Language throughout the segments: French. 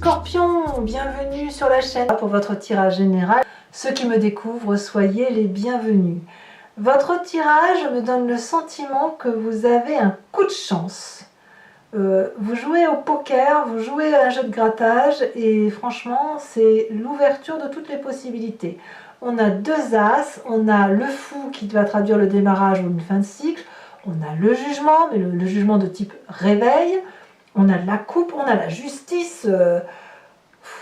Scorpions, bienvenue sur la chaîne pour votre tirage général. Ceux qui me découvrent, soyez les bienvenus. Votre tirage me donne le sentiment que vous avez un coup de chance. Vous jouez au poker, vous jouez à un jeu de grattage et franchement, c'est l'ouverture de toutes les possibilités. On a deux as, on a le fou qui va traduire le démarrage ou une fin de cycle, on a le jugement, mais le jugement de type réveil, on a de la coupe, on a la justice.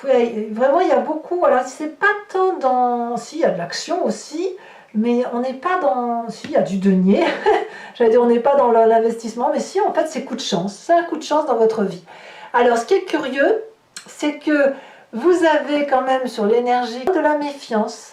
Vraiment, il y a beaucoup. Alors, c'est pas tant dans. Si, il y a de l'action aussi, mais on n'est pas dans. Si, il y a du denier. J'allais dire, on n'est pas dans l'investissement, mais si, en fait, c'est coup de chance. C'est un coup de chance dans votre vie. Alors, ce qui est curieux, c'est que vous avez quand même sur l'énergie de la méfiance.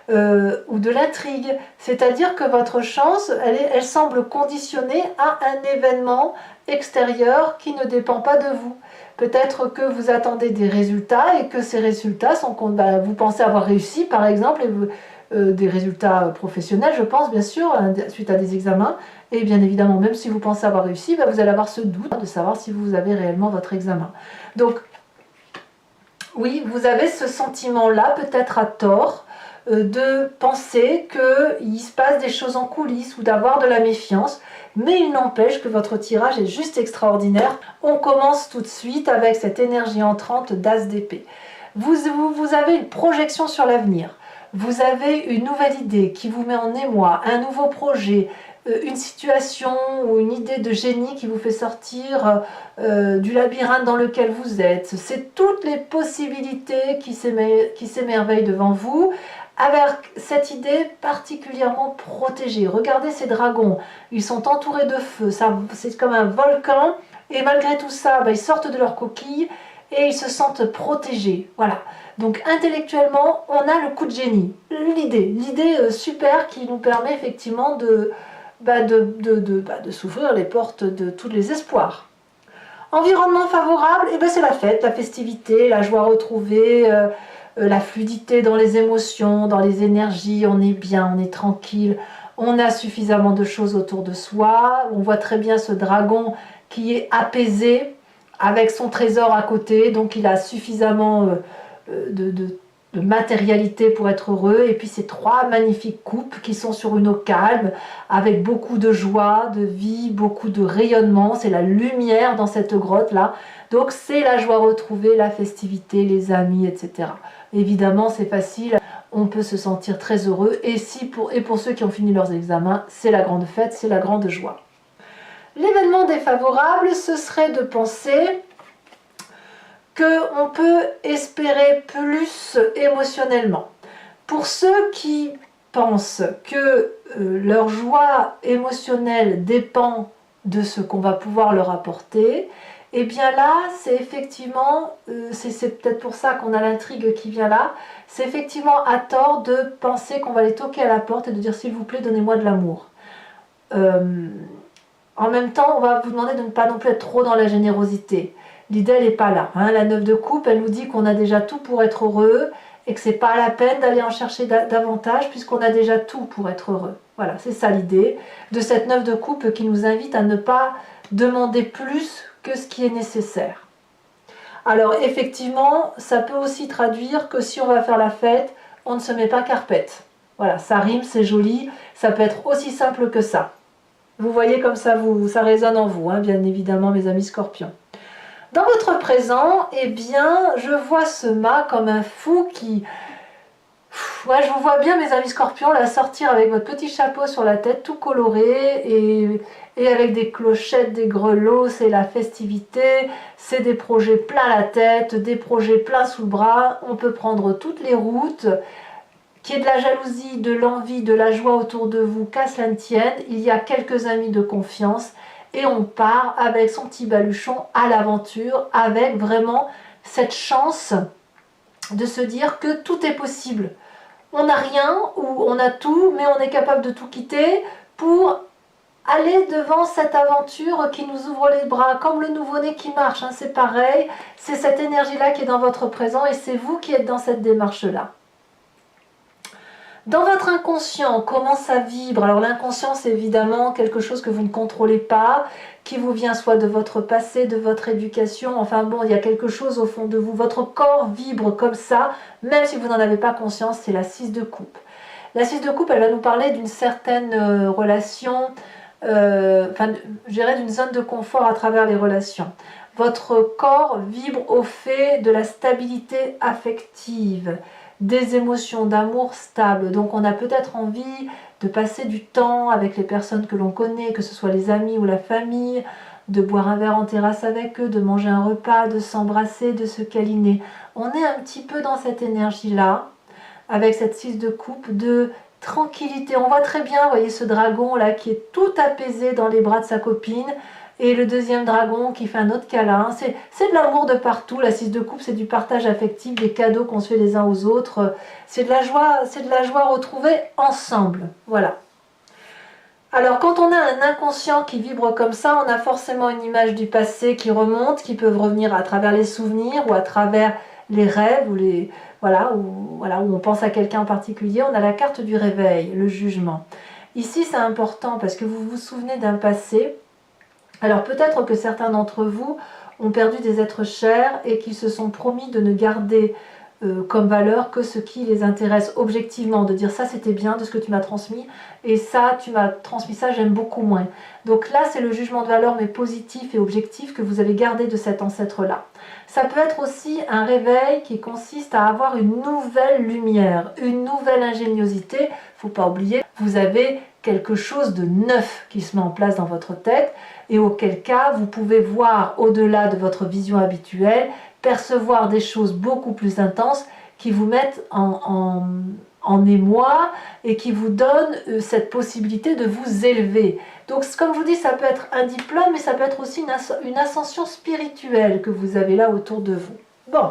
Ou de l'intrigue, c'est-à-dire que votre chance, elle semble conditionnée à un événement extérieur qui ne dépend pas de vous. Peut-être que vous attendez des résultats et que ces résultats sont, vous pensez avoir réussi par exemple, et des résultats professionnels, je pense bien sûr, suite à des examens, et bien évidemment même si vous pensez avoir réussi, vous allez avoir ce doute de savoir si vous avez réellement votre examen. Donc oui, vous avez ce sentiment-là, peut-être à tort, de penser qu'il se passe des choses en coulisses ou d'avoir de la méfiance, mais il n'empêche que votre tirage est juste extraordinaire. On commence tout de suite avec cette énergie entrante d'As d'épée. Vous avez une projection sur l'avenir, vous avez une nouvelle idée qui vous met en émoi, un nouveau projet, une situation ou une idée de génie qui vous fait sortir du labyrinthe dans lequel vous êtes. C'est toutes les possibilités qui s'émerveillent devant vous, avec cette idée particulièrement protégée. Regardez ces dragons, ils sont entourés de feu, c'est comme un volcan, et malgré tout ça, ils sortent de leur coquille et ils se sentent protégés. Voilà. Donc intellectuellement, on a le coup de génie, l'idée super qui nous permet effectivement de s'ouvrir les portes de tous les espoirs. Environnement favorable, c'est la fête, la festivité, la joie retrouvée, la fluidité dans les émotions, dans les énergies, on est bien, on est tranquille, on a suffisamment de choses autour de soi, on voit très bien ce dragon qui est apaisé avec son trésor à côté, donc il a suffisamment de matérialité pour être heureux, et puis ces trois magnifiques coupes qui sont sur une eau calme, avec beaucoup de joie, de vie, beaucoup de rayonnement, c'est la lumière dans cette grotte là, donc c'est la joie retrouvée, la festivité, les amis, etc. Évidemment c'est facile, on peut se sentir très heureux, et pour ceux qui ont fini leurs examens, c'est la grande fête, c'est la grande joie. L'événement défavorable, ce serait de penser qu'on peut espérer plus émotionnellement. Pour ceux qui pensent que leur joie émotionnelle dépend de ce qu'on va pouvoir leur apporter, et bien là, c'est effectivement, c'est peut-être pour ça qu'on a l'intrigue qui vient là, c'est effectivement à tort de penser qu'on va les toquer à la porte et de dire s'il vous plaît, donnez-moi de l'amour. En même temps, on va vous demander de ne pas non plus être trop dans la générosité. L'idée, elle n'est pas là. La 9 de coupe, elle nous dit qu'on a déjà tout pour être heureux et que c'est pas la peine d'aller en chercher davantage puisqu'on a déjà tout pour être heureux. Voilà, c'est ça l'idée de cette 9 de coupe qui nous invite à ne pas demander plus que ce qui est nécessaire. Alors effectivement, ça peut aussi traduire que si on va faire la fête, on ne se met pas carpette. Voilà, ça rime, c'est joli, ça peut être aussi simple que ça. Vous voyez comme ça, ça résonne en vous, bien évidemment mes amis scorpions. Dans votre présent, je vois ce mât comme un fou qui... je vous vois bien mes amis scorpions là sortir avec votre petit chapeau sur la tête tout coloré et avec des clochettes, des grelots, c'est la festivité, c'est des projets plein la tête, des projets plein sous le bras, on peut prendre toutes les routes, qu'il y ait de la jalousie, de l'envie, de la joie autour de vous, qu'à cela ne tienne, il y a quelques amis de confiance et on part avec son petit baluchon à l'aventure, avec vraiment cette chance de se dire que tout est possible. On n'a rien ou on a tout, mais on est capable de tout quitter pour aller devant cette aventure qui nous ouvre les bras, comme le nouveau-né qui marche, c'est pareil, c'est cette énergie-là qui est dans votre présent et c'est vous qui êtes dans cette démarche-là. Dans votre inconscient, comment ça vibre? Alors l'inconscient, c'est évidemment quelque chose que vous ne contrôlez pas, qui vous vient soit de votre passé, de votre éducation, enfin bon, il y a quelque chose au fond de vous. Votre corps vibre comme ça, même si vous n'en avez pas conscience, c'est la 6 de coupe. La 6 de coupe, elle va nous parler d'une certaine relation, enfin, je dirais d'une zone de confort à travers les relations. Votre corps vibre au fait de la stabilité affective, des émotions d'amour stables. Donc on a peut-être envie de passer du temps avec les personnes que l'on connaît, que ce soit les amis ou la famille, de boire un verre en terrasse avec eux, de manger un repas, de s'embrasser, de se câliner. On est un petit peu dans cette énergie-là, avec cette 6 de coupe, de tranquillité. On voit très bien, vous voyez ce dragon là qui est tout apaisé dans les bras de sa copine, et le deuxième dragon qui fait un autre câlin. C'est de l'amour de partout. La 6 de coupe, c'est du partage affectif, des cadeaux qu'on se fait les uns aux autres. C'est de la joie retrouvée ensemble. Voilà. Alors quand on a un inconscient qui vibre comme ça, on a forcément une image du passé qui remonte, qui peut revenir à travers les souvenirs ou à travers les rêves, ou où on pense à quelqu'un en particulier. On a la carte du réveil, le jugement. Ici c'est important parce que vous vous souvenez d'un passé. Alors peut-être que certains d'entre vous ont perdu des êtres chers et qu'ils se sont promis de ne garder comme valeur que ce qui les intéresse objectivement, de dire ça c'était bien de ce que tu m'as transmis et ça tu m'as transmis ça, j'aime beaucoup moins. Donc là c'est le jugement de valeur mais positif et objectif que vous avez gardé de cet ancêtre là. Ça peut être aussi un réveil qui consiste à avoir une nouvelle lumière, une nouvelle ingéniosité. Il ne faut pas oublier, vous avez quelque chose de neuf qui se met en place dans votre tête et auquel cas vous pouvez voir au-delà de votre vision habituelle, percevoir des choses beaucoup plus intenses qui vous mettent en émoi et qui vous donnent cette possibilité de vous élever. Donc comme je vous dis, ça peut être un diplôme, mais ça peut être aussi une ascension spirituelle que vous avez là autour de vous. Bon,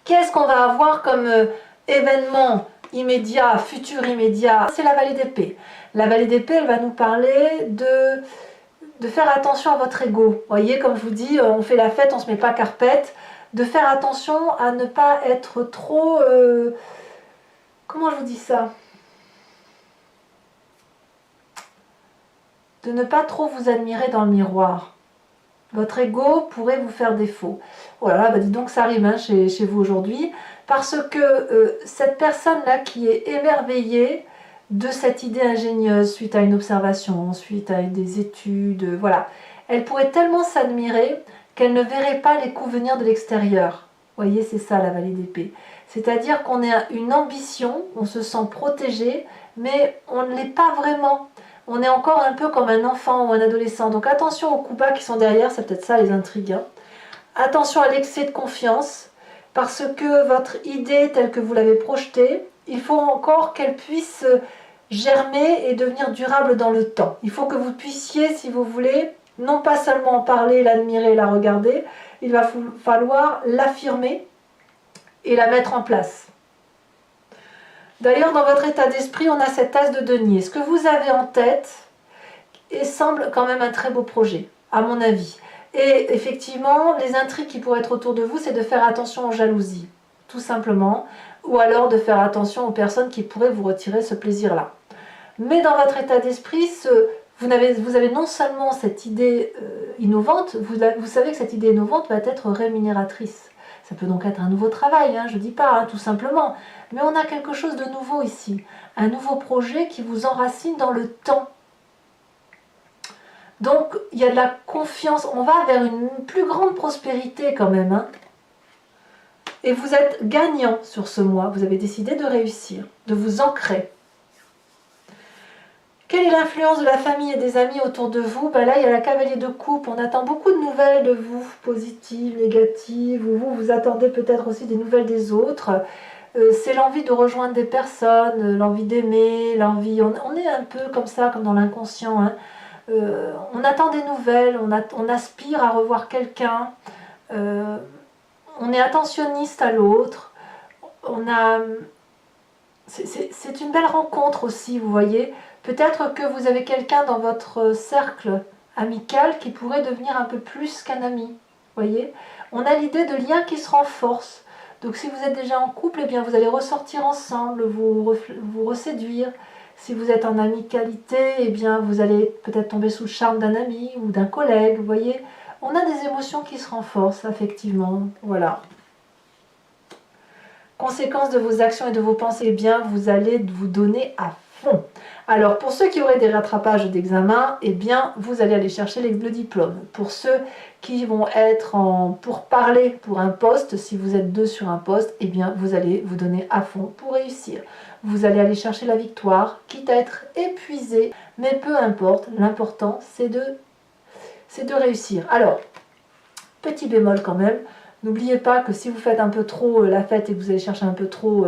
qu'est-ce qu'on va avoir comme événement immédiat, futur immédiat? C'est la vallée d'épée. La vallée d'épée, elle va nous parler de faire attention à votre ego. Vous voyez, comme je vous dis, on fait la fête, on ne se met pas carpette. De faire attention à ne pas être trop... comment je vous dis ça? De ne pas trop vous admirer dans le miroir. Votre ego pourrait vous faire défaut. Oh là là, bah dis donc ça arrive hein, chez vous aujourd'hui. Parce que cette personne-là qui est émerveillée de cette idée ingénieuse suite à une observation, suite à des études, voilà. Elle pourrait tellement s'admirer qu'elle ne verrait pas les coups venir de l'extérieur. Vous voyez, c'est ça la vallée d'épée. C'est-à-dire qu'on a une ambition, on se sent protégé, mais on ne l'est pas vraiment. On est encore un peu comme un enfant ou un adolescent. Donc attention aux coups bas qui sont derrière, c'est peut-être ça les intrigues. Hein. Attention à l'excès de confiance, parce que votre idée telle que vous l'avez projetée, il faut encore qu'elle puisse germer et devenir durable dans le temps. Il faut que vous puissiez, si vous voulez, non pas seulement en parler, l'admirer, la regarder, il va falloir l'affirmer et la mettre en place. D'ailleurs, dans votre état d'esprit, on a cet as de denier. Ce que vous avez en tête semble quand même un très beau projet, à mon avis. Et effectivement, les intrigues qui pourraient être autour de vous, c'est de faire attention aux jalousies, tout simplement, ou alors de faire attention aux personnes qui pourraient vous retirer ce plaisir-là. Mais dans votre état d'esprit, vous avez non seulement cette idée innovante, vous savez que cette idée innovante va être rémunératrice. Ça peut donc être un nouveau travail, hein, je ne dis pas, hein, tout simplement. Mais on a quelque chose de nouveau ici. Un nouveau projet qui vous enracine dans le temps. Donc, il y a de la confiance. On va vers une plus grande prospérité quand même. Hein. Et vous êtes gagnant sur ce mois. Vous avez décidé de réussir, de vous ancrer. Quelle est l'influence de la famille et des amis autour de vous? Ben là, il y a la cavalier de coupe. On attend beaucoup de nouvelles de vous, positives, négatives. Ou vous attendez peut-être aussi des nouvelles des autres. C'est l'envie de rejoindre des personnes, l'envie d'aimer, l'envie... On est un peu comme ça, comme dans l'inconscient. Hein. On attend des nouvelles, on aspire à revoir quelqu'un. On est attentionniste à l'autre. C'est une belle rencontre aussi, vous voyez. Peut-être que vous avez quelqu'un dans votre cercle amical qui pourrait devenir un peu plus qu'un ami. Voyez, on a l'idée de liens qui se renforcent, Donc si vous êtes déjà en couple, eh bien vous allez ressortir ensemble, vous reséduire. Si vous êtes en amicalité, eh bien vous allez peut-être tomber sous le charme d'un ami ou d'un collègue, vous voyez. On a des émotions qui se renforcent, effectivement, voilà. Conséquence de vos actions et de vos pensées, eh bien vous allez vous donner à fond. Alors pour ceux qui auraient des rattrapages d'examen, eh bien vous allez aller chercher le diplôme. Pour ceux qui vont être pour parler pour un poste, si vous êtes deux sur un poste, eh bien vous allez vous donner à fond pour réussir. Vous allez aller chercher la victoire, quitte à être épuisé, mais peu importe, l'important c'est de réussir. Alors, petit bémol quand même, n'oubliez pas que si vous faites un peu trop la fête et que vous allez chercher un peu trop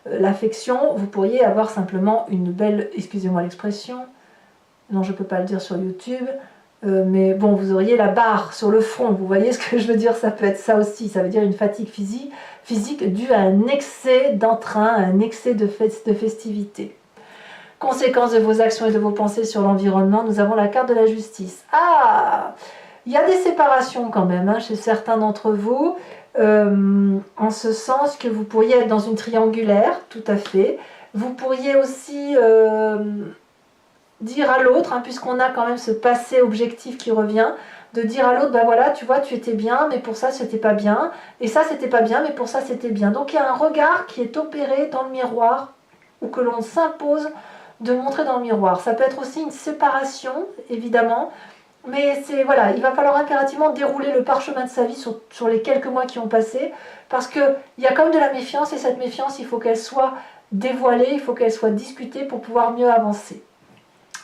l'affection, vous pourriez avoir simplement une belle, excusez-moi l'expression, non je ne peux pas le dire sur YouTube, mais bon, vous auriez la barre sur le front, vous voyez ce que je veux dire, ça peut être ça aussi, ça veut dire une fatigue physique due à un excès d'entrain, un excès de festivité. Conséquence de vos actions et de vos pensées sur l'environnement, nous avons la carte de la justice. Ah, il y a des séparations quand même chez certains d'entre vous, en ce sens que vous pourriez être dans une triangulaire, tout à fait. Vous pourriez aussi dire à l'autre, puisqu'on a quand même ce passé objectif qui revient, de dire à l'autre, ben voilà, tu vois, tu étais bien, mais pour ça, c'était pas bien, et ça, c'était pas bien, mais pour ça, c'était bien. Donc, il y a un regard qui est opéré dans le miroir, ou que l'on s'impose de montrer dans le miroir. Ça peut être aussi une séparation, évidemment, mais c'est voilà, il va falloir impérativement dérouler le parchemin de sa vie sur les quelques mois qui ont passé, parce qu'il y a comme de la méfiance, et cette méfiance, il faut qu'elle soit dévoilée, il faut qu'elle soit discutée pour pouvoir mieux avancer.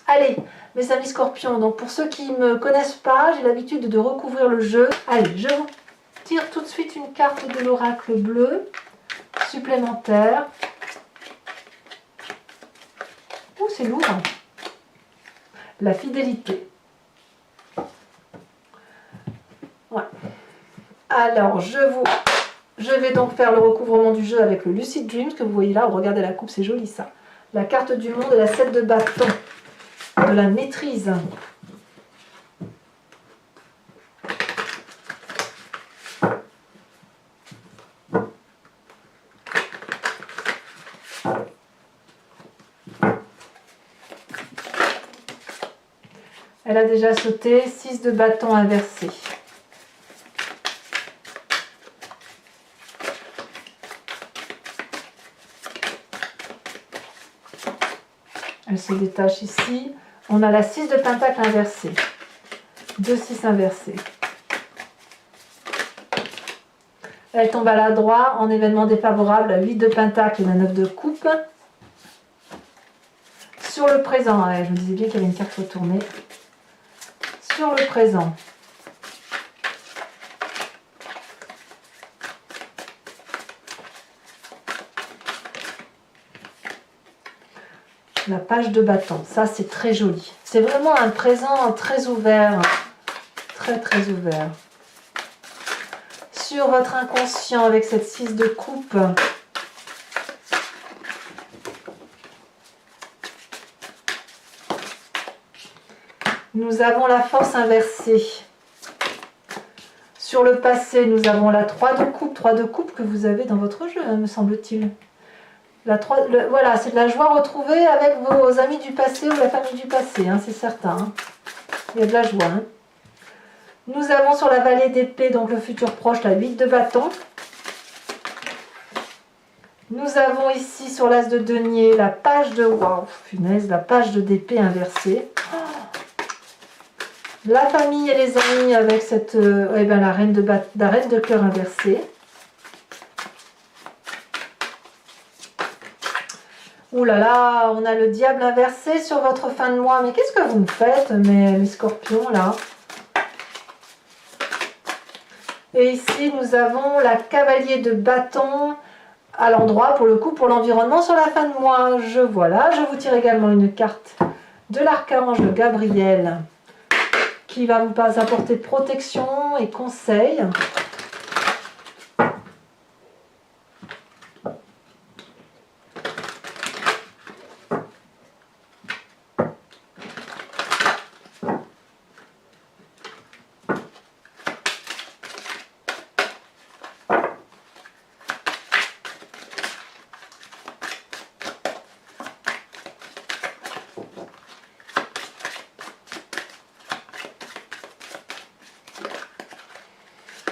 Allez, mes amis scorpions, donc pour ceux qui ne me connaissent pas, j'ai l'habitude de recouvrir le jeu. Allez, je vous tire tout de suite une carte de l'oracle bleu supplémentaire. Oh, c'est lourd. La fidélité. Ouais. Alors, je vais donc faire le recouvrement du jeu avec le Lucid Dreams que vous voyez là. Regardez la coupe, c'est joli ça. La carte du monde et la 7 de bâton. De la maîtrise. Elle a déjà sauté, 6 de bâton inversé. Elle se détache ici. On a la 6 de pentacle inversée. 2 6 inversés. Elle tombe à la droite en événement défavorable, la 8 de pentacle et la 9 de coupe. Sur le présent, je me disais bien qu'il y avait une carte retournée. Sur le présent. La page de bâton, ça c'est très joli. C'est vraiment un présent très ouvert, très très ouvert. Sur votre inconscient avec cette 6 de coupe, nous avons la force inversée. Sur le passé, nous avons la 3 de coupe que vous avez dans votre jeu, me semble-t-il. Voilà, c'est de la joie retrouvée avec vos amis du passé ou la famille du passé, c'est certain. Il y a de la joie. Nous avons sur la vallée d'épée, donc le futur proche, la 8 de bâton. Nous avons ici sur l'as de denier la page de... Waouh, punaise, la page d'épée inversée. La famille et les amis avec cette... la reine de cœur inversée. Ouh là là, on a le diable inversé sur votre fin de mois. Mais qu'est-ce que vous me faites, mes scorpions, là? Et ici, nous avons la cavalier de bâton à l'endroit, pour le coup, pour l'environnement sur la fin de mois. Voilà, je vous tire également une carte de l'archange Gabriel qui va vous apporter protection et conseil.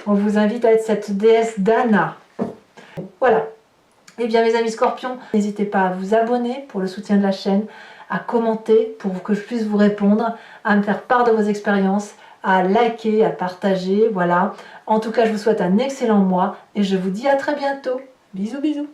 On vous invite à être cette déesse Dana. Voilà. Eh bien mes amis scorpions, n'hésitez pas à vous abonner pour le soutien de la chaîne, à commenter pour que je puisse vous répondre, à me faire part de vos expériences, à liker, à partager, voilà. En tout cas, je vous souhaite un excellent mois et je vous dis à très bientôt. Bisous, bisous.